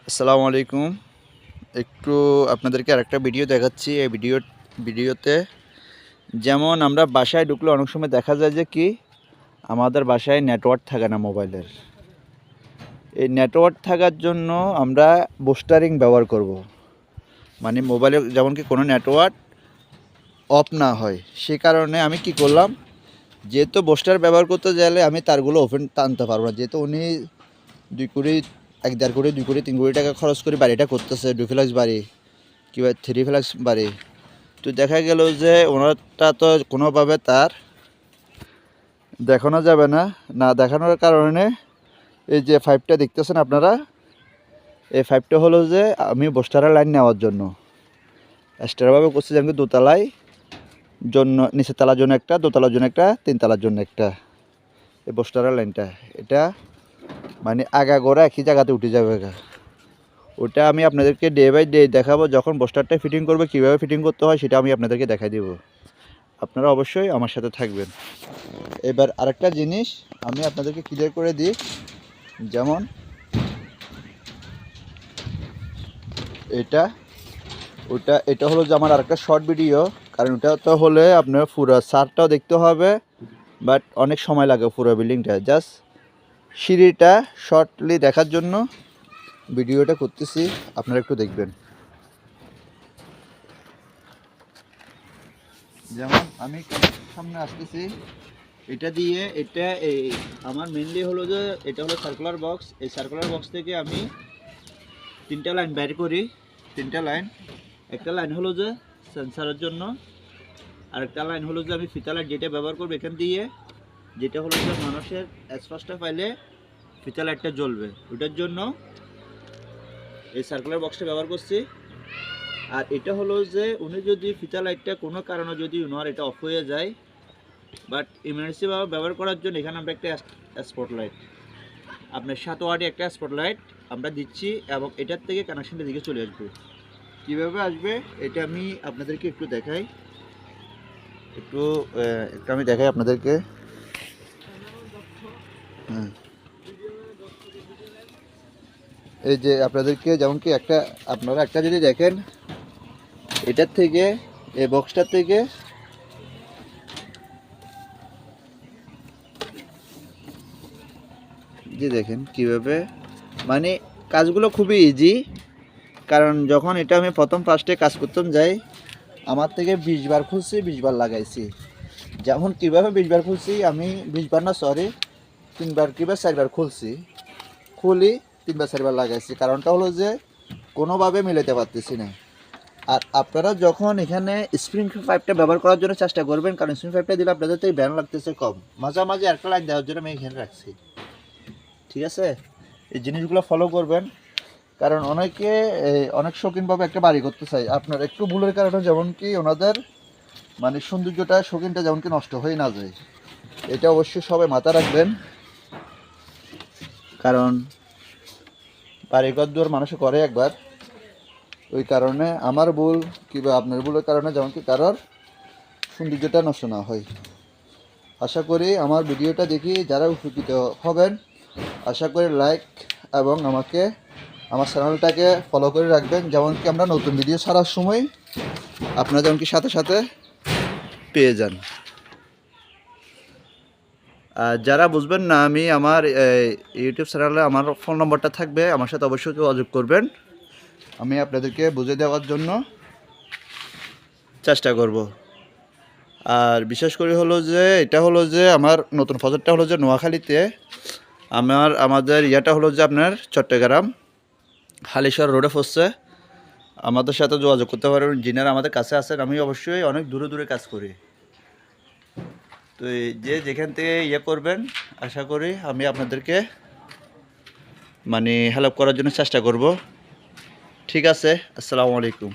আসসালামু আলাইকুম। একটু আপনাদেরকে আরেকটা ভিডিও দেখাচ্ছি। এই ভিডিওতে যেমন আমরা বাসায় ঢুকলে অনেক সময় দেখা যায় যে কি আমাদের বাসায় নেটওয়ার্ক থাকে না মোবাইলের। এই নেটওয়ার্ক থাকার জন্য আমরা বুস্টারিং ব্যবহার করব। মানে মোবাইলে যেমন কি কোনো নেটওয়ার্ক অফ না হয়, সে কারণে আমি কি করলাম, যেহেতু বুস্টার ব্যবহার করতে গেলে আমি তারগুলো ওপেন টানতে পারবো না, যেহেতু উনি 2 কোটি 1.5 কোটি 2 কোটি 3 কোটি টাকা খরচ করে বাড়িটা করতেছে, ডুপ্লেক্স বাড়ি কিংবা 3 ফ্ল্যাক্স বাড়ি। তো দেখা গেল যে ওনারটা তো কোনোভাবে তার দেখানো যাবে না, না দেখানোর কারণে এই যে পাইপটা দেখতেছেন আপনারা, এই পাইপটা হলো যে আমি বুস্টারের লাইন নেওয়ার জন্য এক্সট্রাভাবে করছি, যেমন দোতলায় জন্য, নিচের তলার জন্য একটা, দোতলার জন্য একটা, 3 তলার জন্য একটা। এই বুস্টারের লাইনটা এটা মানে আগাগোড়া একই জায়গাতে উঠে যাবে। ওটা আমি আপনাদেরকে ডে বাই ডে দেখাবো। যখন বুস্টারটা ফিটিং করবে, কীভাবে ফিটিং করতে হয় সেটা আমি আপনাদেরকে দেখাই দেবো। আপনারা অবশ্যই আমার সাথে থাকবেন। এবার আরেকটা জিনিস আমি আপনাদেরকে ক্লিয়ার করে দিই, যেমন এটা হলো যে আমার আরেকটা শর্ট ভিডিও, কারণ ওটা তো হলে আপনার পুরো সারটাও দেখতে হবে, বাট অনেক সময় লাগে পুরো বিল্ডিংটা। জাস্ট সিঁড়িটা শর্টলি দেখার জন্য ভিডিওটা করতেছি, আপনারা একটু দেখবেন। যেমন আমি সামনে আসতেছি, এটা দিয়ে এটা এই আমার মেনলি হলো যে এটা হলো সার্কুলার বক্স। এই সার্কুলার বক্স থেকে আমি 3টা লাইন বের করি। 3টা লাইন, একটা লাইন হলো যে সেন্সারের জন্য, আরেকটা লাইন হলো যে আমি ফিতা লাইট যেটা ব্যবহার করবো এখান দিয়ে, যেটা হলো যে মানুষের অ্যাসপাসটা পাইলে ফিতা লাইটটা জ্বলবে, ওটার জন্য এই সার্কুলার বক্সটা ব্যবহার করছি। আর এটা হলো যে উনি যদি ফিতা লাইটটা কোনো কারণে যদি ওনার এটা অফ হয়ে যায়, বাট ইমার্জেন্সিভাবে ব্যবহার করার জন্য এখানে আমরা একটা স্পটলাইট, আপনার 7 ওয়াটের একটা স্পটলাইট আমরা দিচ্ছি, এবং এটার থেকে কানেকশনটা দিকে চলে আসবে। কীভাবে আসবে এটা আমি আপনাদেরকে একটু দেখাই, একটু আমি দেখাই আপনাদেরকে। হ্যাঁ, এই যে আপনাদেরকে যেমন কি আপনারা একটা যদি দেখেন, এটার থেকে এই বক্সটার থেকে যে দেখেন কিভাবে, মানে কাজগুলো খুবই ইজি। কারণ যখন এটা আমি প্রথম ফার্স্টে কাজ করতাম যাই, আমার থেকে 20 বার খুলছি, 20 বার লাগাইছি। যেমন কীভাবে 20 বার খুলছি, আমি 20 বার না, সরি 3 বার কিংবা 4 বার খুলছি, খুলি 3 বার 4 বার লাগাইছি। কারণটা হলো যে কোনোভাবে মিলাতে পারতেছি না। আর আপনারা যখন এখানে স্প্রিং পাইপটা ব্যবহার করার জন্য চেষ্টা করবেন, কারণ স্প্রিং পাইপটা দিলে আপনাদের তো এই ব্যান লাগতেছে কম, মাঝামাঝি একটা লাইন দেওয়ার জন্য আমি এখানে রাখছি। ঠিক আছে, এই জিনিসগুলো ফলো করবেন। কারণ অনেকে অনেক শৌখিনভাবে একটা বাড়ি করতে চায়, আপনার একটু ভুলের কারণে যেমন কি ওনাদের মানে সৌন্দর্যটা, শৌখিনটা যেমন কি নষ্ট হয়ে না যায়, এটা অবশ্যই সবাই মাথায় রাখবেন। কারণ বাড়িঘর দুয়ার মানুষে করে একবার, ওই কারণে আমার ভুল কিংবা আপনার ভুলের কারণে যেমন কি কারোর সৌন্দর্যটা নষ্ট না হয়। আশা করি আমার ভিডিওটা দেখি যারা উপকৃত হবেন, আশা করি লাইক এবং আমার চ্যানেলটাকে ফলো করে রাখবেন, যেমন কি আমরা নতুন ভিডিও ছাড়ার সময় আপনারা যেমন কি সাথে সাথে পেয়ে যান। আর যারা বুঝবেন না, আমি আমার ইউটিউব চ্যানেলে আমার ফোন নম্বরটা থাকবে, আমার সাথে অবশ্যই যোগাযোগ করবেন, আমি আপনাদেরকে বুঝিয়ে দেওয়ার জন্য চেষ্টা করব। আর বিশেষ করে হলো যে এটা হলো যে আমার নতুন প্রজেক্টটা হলো যে নোয়াখালীতে, আমাদের ইয়াটা হলো যে আপনার চট্টগ্রাম হালিশহর রোডে পড়ছে। আমাদের সাথে যোগাযোগ করতে পারেন, ইঞ্জিনিয়ার আমাদের কাছে আছেন। আমি অবশ্যই অনেক দূরে দূরে কাজ করি, তো যে যেখান থেকে ইয়ে করবেন, আশা করি আমি আপনাদেরকে মানে হেল্প করার জন্য চেষ্টা করব। ঠিক আছে, আসসালামু আলাইকুম।